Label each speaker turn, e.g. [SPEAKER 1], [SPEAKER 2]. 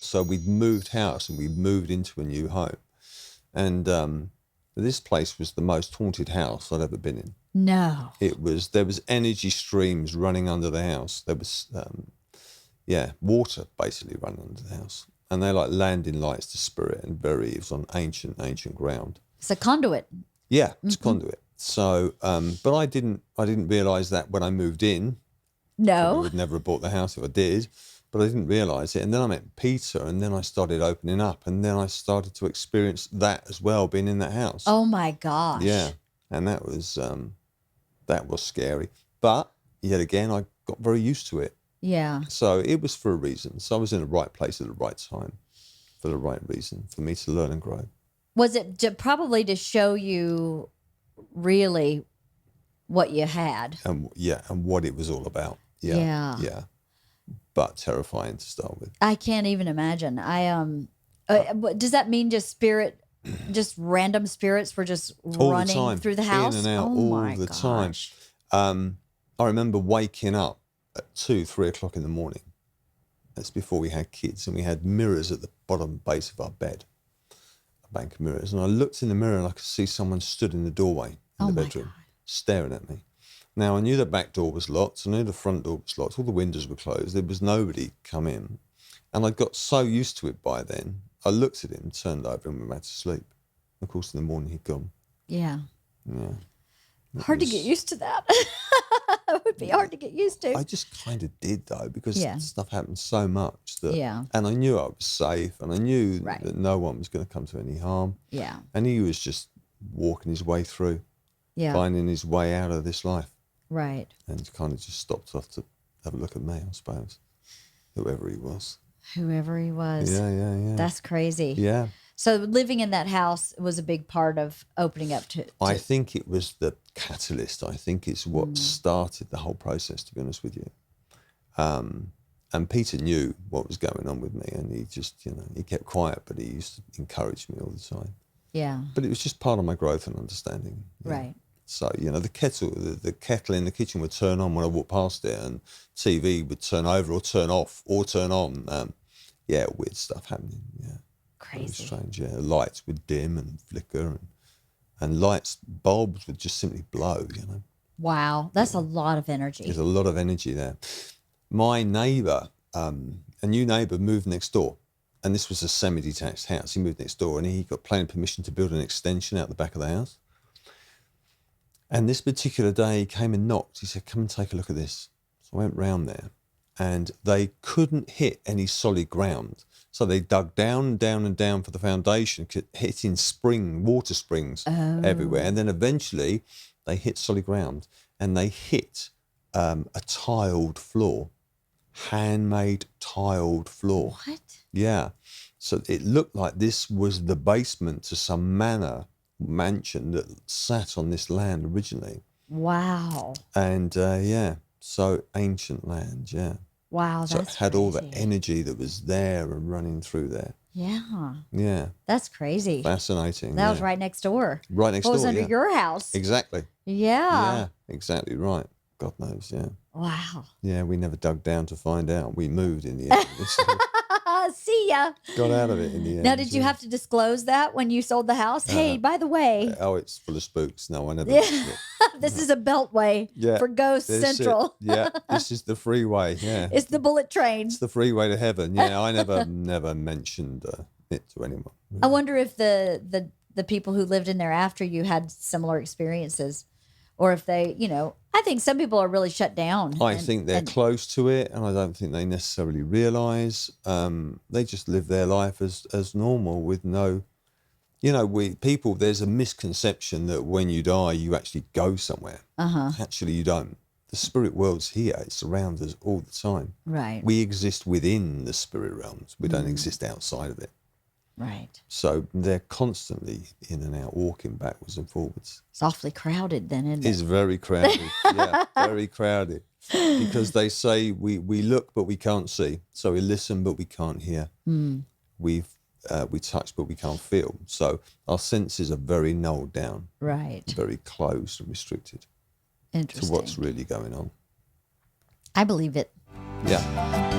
[SPEAKER 1] So we'd moved house and we moved into a new home. And this place was the most haunted house I'd ever been in.
[SPEAKER 2] No.
[SPEAKER 1] There was energy streams running under the house. There was, water basically running under the house. And they're like landing lights to spirit, and it was on ancient ground.
[SPEAKER 2] It's a conduit.
[SPEAKER 1] Yeah, it's conduit. So, but I didn't realise that when I moved in.
[SPEAKER 2] No.
[SPEAKER 1] I would never have bought the house if I did, but I didn't realise it. And then I met Peter, and then I started opening up, and then I started to experience that as well, being in that house.
[SPEAKER 2] Oh my gosh.
[SPEAKER 1] Yeah, and that was scary. But yet again, I got very used to it.
[SPEAKER 2] Yeah.
[SPEAKER 1] So it was for a reason. So I was in the right place at the right time for the right reason, for me to learn and grow.
[SPEAKER 2] Was it probably to show you really what you had?
[SPEAKER 1] And what it was all about. Yeah. But terrifying to start with.
[SPEAKER 2] I can't even imagine. Does that mean just random spirits were just
[SPEAKER 1] all
[SPEAKER 2] running through the house?
[SPEAKER 1] In and out, all the time. I remember waking up at 2-3 o'clock in the morning. That's before we had kids, and we had mirrors at the bottom base of our bed, a bank of mirrors. And I looked in the mirror and I could see someone stood in the doorway in the bedroom, staring at me. Now, I knew the back door was locked. I knew the front door was locked. All the windows were closed. There was nobody come in. And I got so used to it by then. I looked at him, turned over, and went back to sleep. Of course, in the morning, he'd gone.
[SPEAKER 2] Yeah.
[SPEAKER 1] Yeah.
[SPEAKER 2] Hard to get used to that. It would be hard to get used to.
[SPEAKER 1] I just kind of did, though, because stuff happened so much.
[SPEAKER 2] Yeah.
[SPEAKER 1] And I knew I was safe, and I knew
[SPEAKER 2] Right.
[SPEAKER 1] that no one was going to come to any harm.
[SPEAKER 2] Yeah.
[SPEAKER 1] And he was just walking his way through, finding his way out of this life.
[SPEAKER 2] Right.
[SPEAKER 1] And kind of just stopped off to have a look at me, I suppose, whoever he was.
[SPEAKER 2] Whoever he was.
[SPEAKER 1] Yeah.
[SPEAKER 2] That's crazy.
[SPEAKER 1] Yeah.
[SPEAKER 2] So living in that house was a big part of opening up to
[SPEAKER 1] I think it was the catalyst. I think it's what started the whole process, to be honest with you. And Peter knew what was going on with me, and he just, he kept quiet, but he used to encourage me all the time.
[SPEAKER 2] Yeah.
[SPEAKER 1] But it was just part of my growth and understanding.
[SPEAKER 2] Right.
[SPEAKER 1] So, the kettle in the kitchen would turn on when I walked past it, and TV would turn over or turn off or turn on. Weird stuff happening. Yeah.
[SPEAKER 2] Crazy.
[SPEAKER 1] Strange. Yeah. Lights would dim and flicker, and bulbs would just simply blow.
[SPEAKER 2] Wow, that's a lot of energy.
[SPEAKER 1] There's a lot of energy there. My neighbour, a new neighbour, moved next door, and this was a semi-detached house. He moved next door, and he got planning permission to build an extension out the back of the house. And this particular day, he came and knocked. He said, "Come and take a look at this." So I went round there, and they couldn't hit any solid ground. So they dug down and down and down for the foundation, hitting water springs everywhere. And then eventually they hit solid ground, and they hit a tiled floor, handmade tiled floor.
[SPEAKER 2] What?
[SPEAKER 1] Yeah. So it looked like this was the basement to some mansion that sat on this land originally.
[SPEAKER 2] Wow.
[SPEAKER 1] And so ancient land, yeah.
[SPEAKER 2] Wow,
[SPEAKER 1] so
[SPEAKER 2] that's
[SPEAKER 1] it had
[SPEAKER 2] crazy.
[SPEAKER 1] all the energy that was there and running through there.
[SPEAKER 2] Yeah.
[SPEAKER 1] Yeah.
[SPEAKER 2] That's crazy.
[SPEAKER 1] Fascinating.
[SPEAKER 2] That was right next door.
[SPEAKER 1] Right next door,
[SPEAKER 2] was under your house.
[SPEAKER 1] Exactly.
[SPEAKER 2] Yeah.
[SPEAKER 1] Yeah, exactly right. God knows, yeah.
[SPEAKER 2] Wow.
[SPEAKER 1] Yeah, we never dug down to find out. We moved in the end.
[SPEAKER 2] See ya.
[SPEAKER 1] Got out of it in the end.
[SPEAKER 2] Now, did you have to disclose that when you sold the house? Hey, by the way.
[SPEAKER 1] Oh, it's full of spooks. No, I never.
[SPEAKER 2] This is a beltway for Ghost Central.
[SPEAKER 1] Yeah, this is the freeway. Yeah.
[SPEAKER 2] It's the bullet train.
[SPEAKER 1] It's the freeway to heaven. Yeah, I never mentioned it to anyone. Really.
[SPEAKER 2] I wonder if the people who lived in there after you had similar experiences, or if they, I think some people are really shut down.
[SPEAKER 1] I think they're close to it, and I don't think they necessarily realise. They just live their life as normal with no, there's a misconception that when you die, you actually go somewhere. Actually, you don't. The spirit world's here. It's around us all the time.
[SPEAKER 2] Right.
[SPEAKER 1] We exist within the spirit realms. We don't exist outside of it.
[SPEAKER 2] Right.
[SPEAKER 1] So they're constantly in and out, walking backwards and forwards.
[SPEAKER 2] It's awfully crowded then, isn't it?
[SPEAKER 1] It's very crowded. Yeah, very crowded. Because they say we look but we can't see. So we listen but we can't hear. We touch but we can't feel. So our senses are very nulled down.
[SPEAKER 2] Right.
[SPEAKER 1] Very closed and restricted.
[SPEAKER 2] Interesting.
[SPEAKER 1] To what's really going on.
[SPEAKER 2] I believe it.
[SPEAKER 1] Yeah.